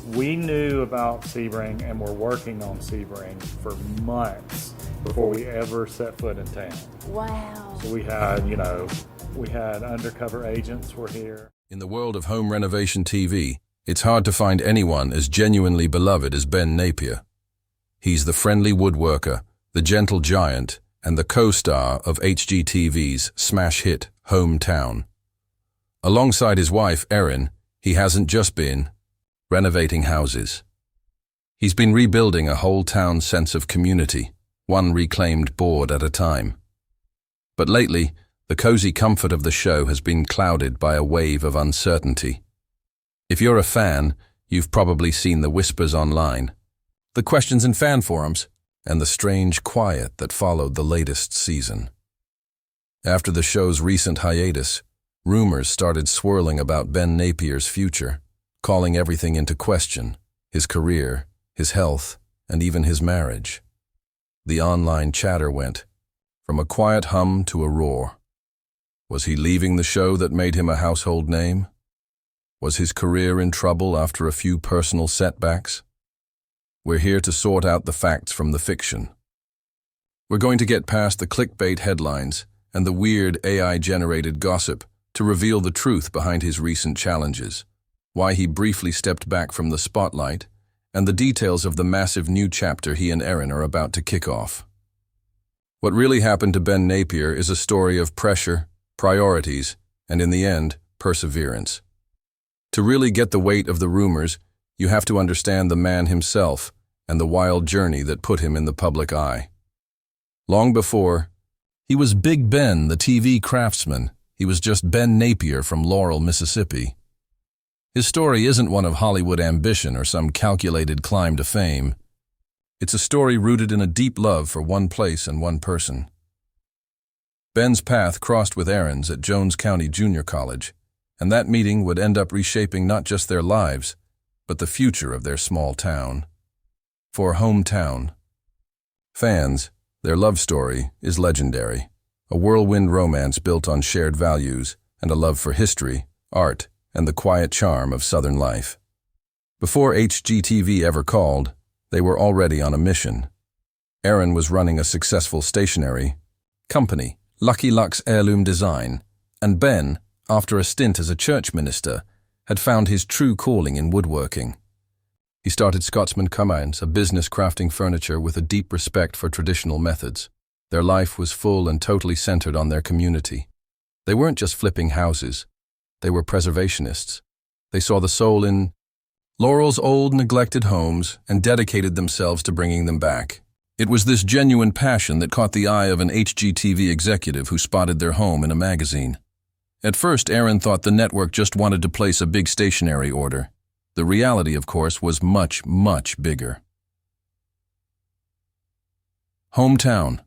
We knew about Sebring and were working on Sebring for months before we ever set foot in town. Wow. So we had undercover agents were here. In the world of home renovation TV, it's hard to find anyone as genuinely beloved as Ben Napier. He's the friendly woodworker, the gentle giant, and the co-star of HGTV's smash hit Home Town. Alongside his wife, Erin, he hasn't just been renovating houses. He's been rebuilding a whole town's sense of community, one reclaimed board at a time. But lately, the cozy comfort of the show has been clouded by a wave of uncertainty. If you're a fan, you've probably seen the whispers online, the questions in fan forums, and the strange quiet that followed the latest season. After the show's recent hiatus, rumors started swirling about Ben Napier's future, calling everything into question: his career, his health, and even his marriage. The online chatter went from a quiet hum to a roar. Was he leaving the show that made him a household name? Was his career in trouble after a few personal setbacks? We're here to sort out the facts from the fiction. We're going to get past the clickbait headlines and the weird AI-generated gossip to reveal the truth behind his recent challenges, why he briefly stepped back from the spotlight, and the details of the massive new chapter he and Erin are about to kick off. What really happened to Ben Napier is a story of pressure, priorities, and in the end, perseverance. To really get the weight of the rumors, you have to understand the man himself and the wild journey that put him in the public eye. Long before, he was Big Ben, the TV craftsman. He was just Ben Napier from Laurel, Mississippi. His story isn't one of Hollywood ambition or some calculated climb to fame. It's a story rooted in a deep love for one place and one person. Ben's path crossed with Erin's at Jones County Junior College, and that meeting would end up reshaping not just their lives, but the future of their small town. For Home Town fans, their love story is legendary, a whirlwind romance built on shared values and a love for history, art, and the quiet charm of Southern life. Before HGTV ever called, they were already on a mission. Erin was running a successful stationery company, Lucky Luck's Heirloom Design, and Ben, after a stint as a church minister, had found his true calling in woodworking. He started Scotsman Cummins, a business crafting furniture with a deep respect for traditional methods. Their life was full and totally centered on their community. They weren't just flipping houses. They were preservationists. They saw the soul in Laurel's old, neglected homes and dedicated themselves to bringing them back. It was this genuine passion that caught the eye of an HGTV executive who spotted their home in a magazine. At first, Erin thought the network just wanted to place a big stationery order. The reality, of course, was much, much bigger. Home Town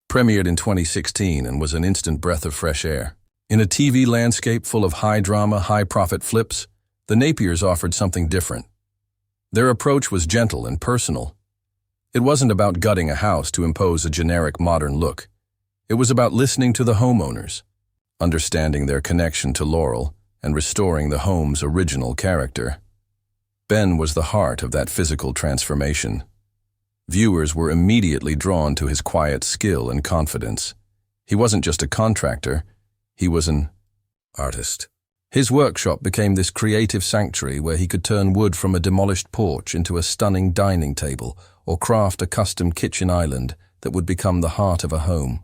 premiered in 2016 and was an instant breath of fresh air. In a TV landscape full of high-drama, high-profit flips, the Napiers offered something different. Their approach was gentle and personal. It wasn't about gutting a house to impose a generic modern look. It was about listening to the homeowners, understanding their connection to Laurel, and restoring the home's original character. Ben was the heart of that physical transformation. Viewers were immediately drawn to his quiet skill and confidence. He wasn't just a contractor, he was an artist. His workshop became this creative sanctuary where he could turn wood from a demolished porch into a stunning dining table or craft a custom kitchen island that would become the heart of a home.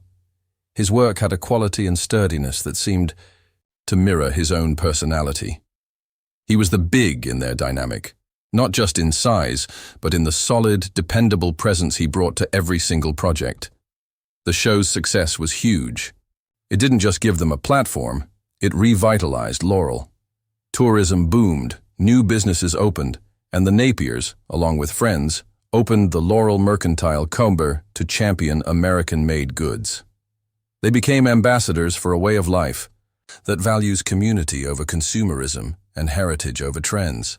His work had a quality and sturdiness that seemed to mirror his own personality. He was the big in their dynamic, not just in size, but in the solid, dependable presence he brought to every single project. The show's success was huge. It didn't just give them a platform, it revitalized Laurel. Tourism boomed, new businesses opened, and the Napiers, along with friends, opened the Laurel Mercantile Comber to champion American-made goods. They became ambassadors for a way of life that values community over consumerism and heritage over trends.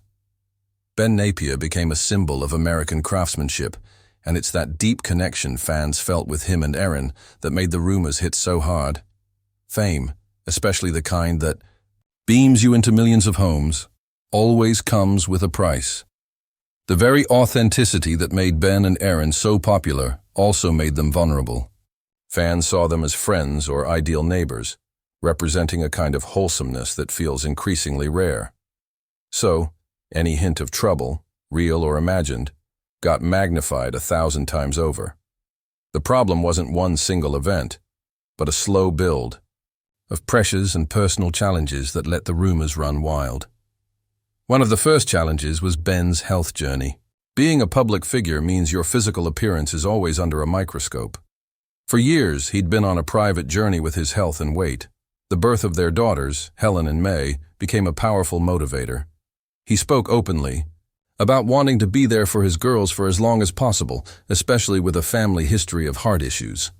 Ben Napier became a symbol of American craftsmanship, and it's that deep connection fans felt with him and Erin that made the rumors hit so hard. Fame, especially the kind that beams you into millions of homes, always comes with a price. The very authenticity that made Ben and Erin so popular also made them vulnerable. Fans saw them as friends or ideal neighbors, representing a kind of wholesomeness that feels increasingly rare. So, any hint of trouble, real or imagined, got magnified 1,000 times over. The problem wasn't one single event, but a slow build of pressures and personal challenges that let the rumors run wild. One of the first challenges was Ben's health journey. Being a public figure means your physical appearance is always under a microscope. For years, he'd been on a private journey with his health and weight. The birth of their daughters, Helen and May, became a powerful motivator. He spoke openly about wanting to be there for his girls for as long as possible, especially with a family history of heart issues.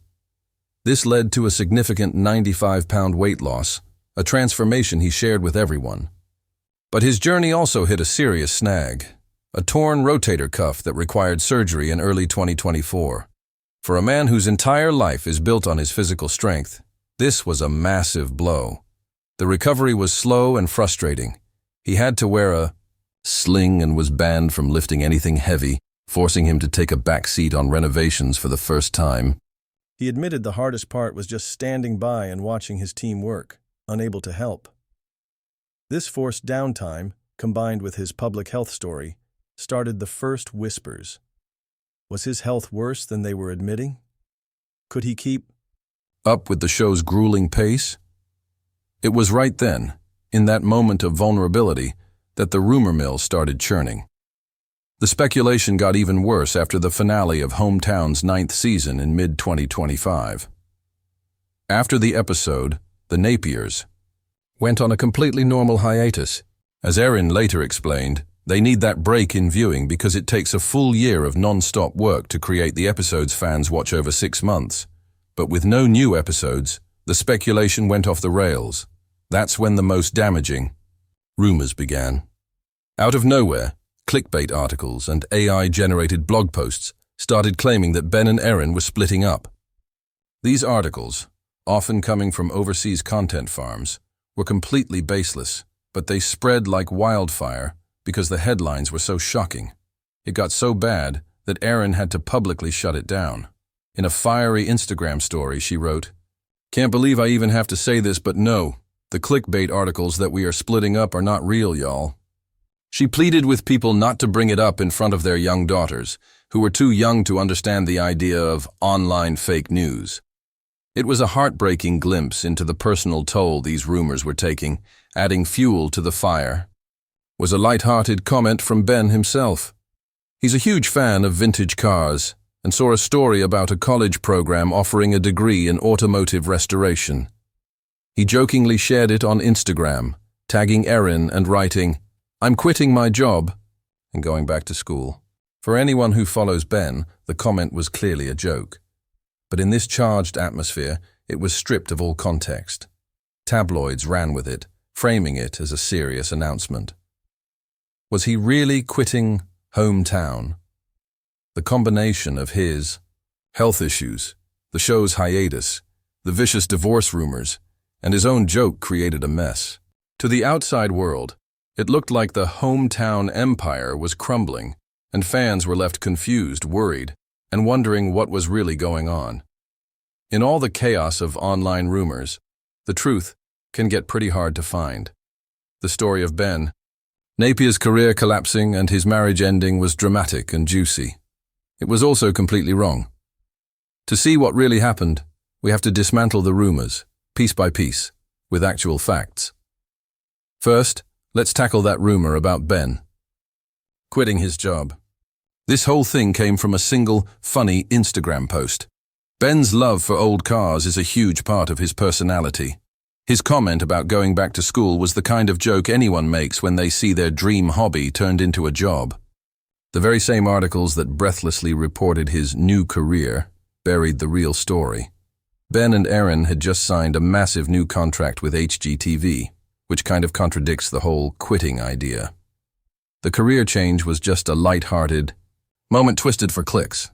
This led to a significant 95-pound weight loss, a transformation he shared with everyone. But his journey also hit a serious snag, a torn rotator cuff that required surgery in early 2024. For a man whose entire life is built on his physical strength, this was a massive blow. The recovery was slow and frustrating. He had to wear a sling and was banned from lifting anything heavy, forcing him to take a back seat on renovations for the first time. He admitted the hardest part was just standing by and watching his team work, unable to help. This forced downtime, combined with his public health story, started the first whispers. Was his health worse than they were admitting? Could he keep up with the show's grueling pace? It was right then, in that moment of vulnerability, that the rumor mill started churning. The speculation got even worse after the finale of Home Town's 9th season in mid-2025. After the episode, the Napiers went on a completely normal hiatus. As Erin later explained, they need that break in viewing because it takes a full year of non-stop work to create the episodes fans watch over 6 months. But with no new episodes, the speculation went off the rails. That's when the most damaging rumors began. Out of nowhere, clickbait articles and AI-generated blog posts started claiming that Ben and Erin were splitting up. These articles, often coming from overseas content farms, were completely baseless, but they spread like wildfire because the headlines were so shocking. It got so bad that Erin had to publicly shut it down. In a fiery Instagram story, she wrote, "Can't believe I even have to say this, but no, the clickbait articles that we are splitting up are not real, y'all." She pleaded with people not to bring it up in front of their young daughters, who were too young to understand the idea of online fake news. It was a heartbreaking glimpse into the personal toll these rumors were taking. Adding fuel to the fire was a light-hearted comment from Ben himself. He's a huge fan of vintage cars and saw a story about a college program offering a degree in automotive restoration. He jokingly shared it on Instagram, tagging Erin and writing, "I'm quitting my job," and going back to school. For anyone who follows Ben, the comment was clearly a joke. But in this charged atmosphere, it was stripped of all context. Tabloids ran with it, framing it as a serious announcement. Was he really quitting Home Town? The combination of his health issues, the show's hiatus, the vicious divorce rumors, and his own joke created a mess. To the outside world, it looked like the Home Town empire was crumbling, and fans were left confused, worried, and wondering what was really going on. In all the chaos of online rumors, the truth can get pretty hard to find. The story of Ben Napier's career collapsing and his marriage ending was dramatic and juicy. It was also completely wrong. To see what really happened, we have to dismantle the rumors, piece by piece, with actual facts. First, let's tackle that rumor about Ben quitting his job. This whole thing came from a single, funny Instagram post. Ben's love for old cars is a huge part of his personality. His comment about going back to school was the kind of joke anyone makes when they see their dream hobby turned into a job. The very same articles that breathlessly reported his new career buried the real story. Ben and Erin had just signed a massive new contract with HGTV, which kind of contradicts the whole quitting idea. The career change was just a light-hearted moment twisted for clicks.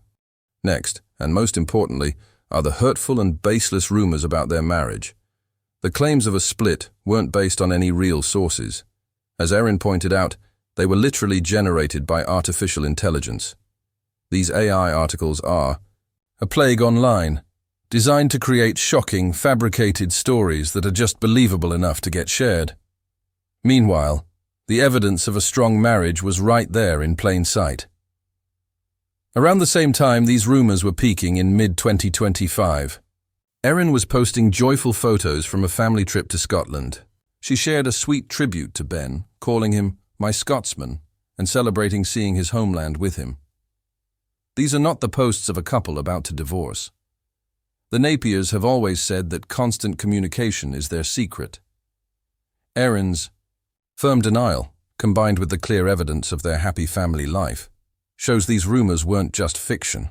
Next, and most importantly, are the hurtful and baseless rumors about their marriage. The claims of a split weren't based on any real sources, As Erin pointed out, they were literally generated by artificial intelligence. These AI articles are a plague online, designed to create shocking, fabricated stories that are just believable enough to get shared. Meanwhile, the evidence of a strong marriage was right there in plain sight. Around the same time these rumors were peaking in mid-2025, Erin was posting joyful photos from a family trip to Scotland. She shared a sweet tribute to Ben, calling him "my Scotsman," and celebrating seeing his homeland with him. These are not the posts of a couple about to divorce. The Napiers have always said that constant communication is their secret. Erin's firm denial, combined with the clear evidence of their happy family life, shows these rumors weren't just fiction.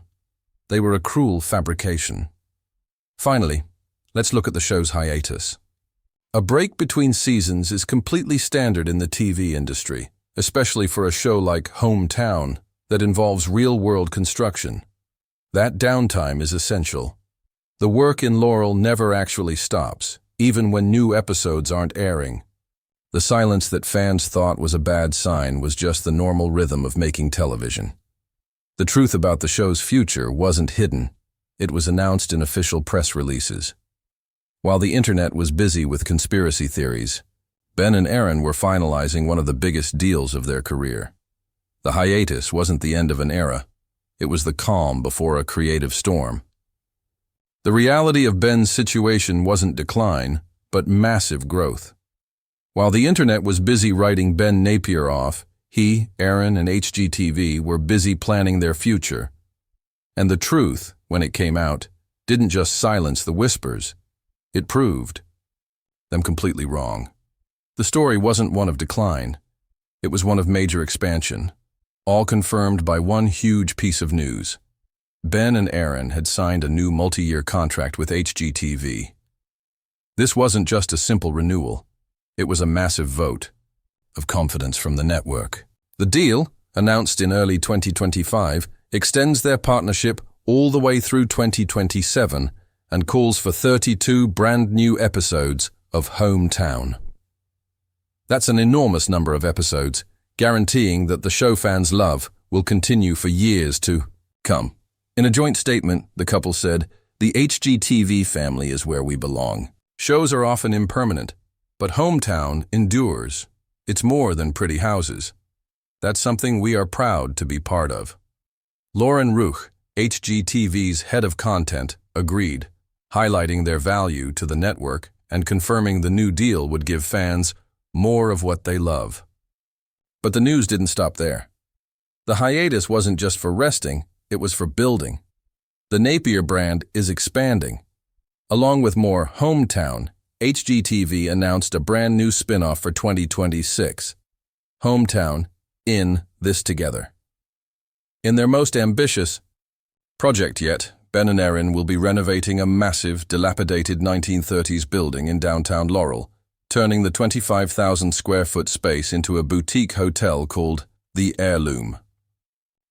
They were a cruel fabrication. Finally, let's look at the show's hiatus. A break between seasons is completely standard in the TV industry, especially for a show like Home Town that involves real-world construction. That downtime is essential. The work in Laurel never actually stops, even when new episodes aren't airing. The silence that fans thought was a bad sign was just the normal rhythm of making television. The truth about the show's future wasn't hidden. It was announced in official press releases. While the internet was busy with conspiracy theories, Ben and Erin were finalizing one of the biggest deals of their career. The hiatus wasn't the end of an era. It was the calm before a creative storm. The reality of Ben's situation wasn't decline, but massive growth. While the internet was busy writing Ben Napier off, he, Erin, and HGTV were busy planning their future. And the truth, when it came out, didn't just silence the whispers. It proved them completely wrong. The story wasn't one of decline. It was one of major expansion, all confirmed by one huge piece of news. Ben and Erin had signed a new multi-year contract with HGTV. This wasn't just a simple renewal. It was a massive vote of confidence from the network. The deal, announced in early 2025, extends their partnership all the way through 2027 and calls for 32 brand new episodes of Home Town. That's an enormous number of episodes, guaranteeing that the show fans love will continue for years to come. In a joint statement, the couple said, "The HGTV family is where we belong. Shows are often impermanent, but Home Town endures. It's more than pretty houses. That's something we are proud to be part of." Lauren Ruch, HGTV's head of content, agreed, highlighting their value to the network and confirming the new deal would give fans more of what they love. But the news didn't stop there. The hiatus wasn't just for resting, it was for building. The Napier brand is expanding. Along with more Home Town, HGTV announced a brand new spin-off for 2026, Home Town, In This Together. In their most ambitious project yet, Ben and Erin will be renovating a massive, dilapidated 1930s building in downtown Laurel, turning the 25,000 square foot space into a boutique hotel called The Heirloom.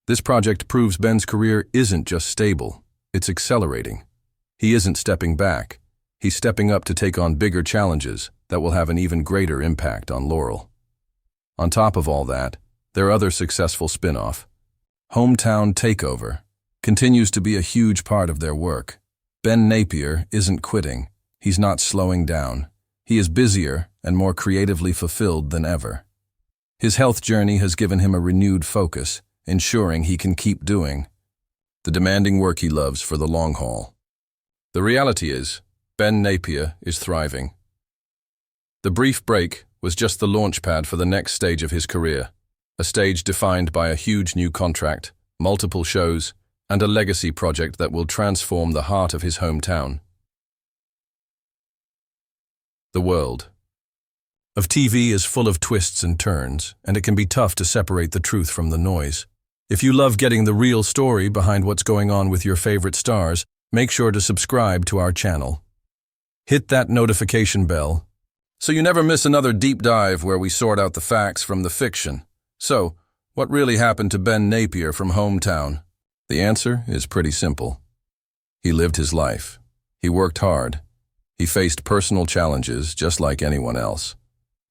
This project proves Ben's career isn't just stable, it's accelerating. He isn't stepping back, he's stepping up to take on bigger challenges that will have an even greater impact on Laurel. On top of all that, their other successful spin-off, Home Town Takeover, continues to be a huge part of their work. Ben Napier isn't quitting, he's not slowing down. He is busier and more creatively fulfilled than ever. His health journey has given him a renewed focus, ensuring he can keep doing the demanding work he loves for the long haul. The reality is, Ben Napier is thriving. The brief break was just the launchpad for the next stage of his career, a stage defined by a huge new contract, multiple shows, and a legacy project that will transform the heart of his hometown. The world of TV is full of twists and turns, and it can be tough to separate the truth from the noise. If you love getting the real story behind what's going on with your favorite stars, make sure to subscribe to our channel. Hit that notification bell so you never miss another deep dive where we sort out the facts from the fiction. So, what really happened to Ben Napier from Home Town? The answer is pretty simple. He lived his life. He worked hard. He faced personal challenges just like anyone else.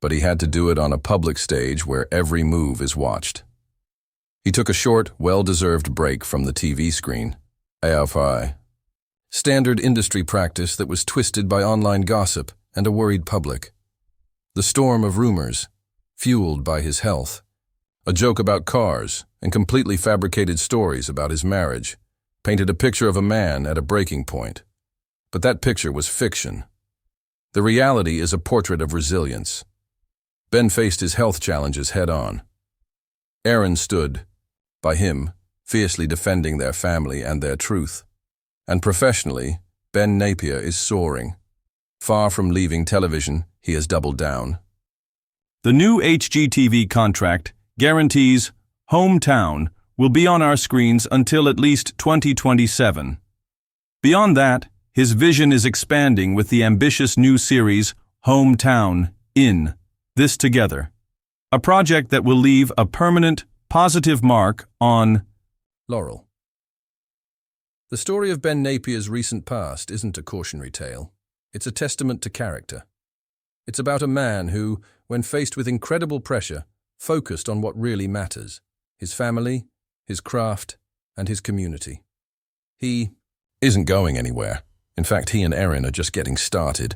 but he had to do it on a public stage where every move is watched. He took a short, well-deserved break from the TV screen. AFI. Standard industry practice that was twisted by online gossip and a worried public. The storm of rumors, fueled by his health. A joke about cars and completely fabricated stories about his marriage painted a picture of a man at a breaking point. But that picture was fiction. The reality is a portrait of resilience. Ben faced his health challenges head-on. Erin stood, by him, fiercely defending their family and their truth. And professionally, Ben Napier is soaring. Far from leaving television, he has doubled down. The new HGTV contract guarantees Home Town will be on our screens until at least 2027. Beyond that, his vision is expanding with the ambitious new series Home Town in This Together, a project that will leave a permanent, positive mark on Laurel. The story of Ben Napier's recent past isn't a cautionary tale. It's a testament to character. It's about a man who, when faced with incredible pressure, focused on what really matters: his family, his craft, and his community. He isn't going anywhere. In fact, he and Erin are just getting started.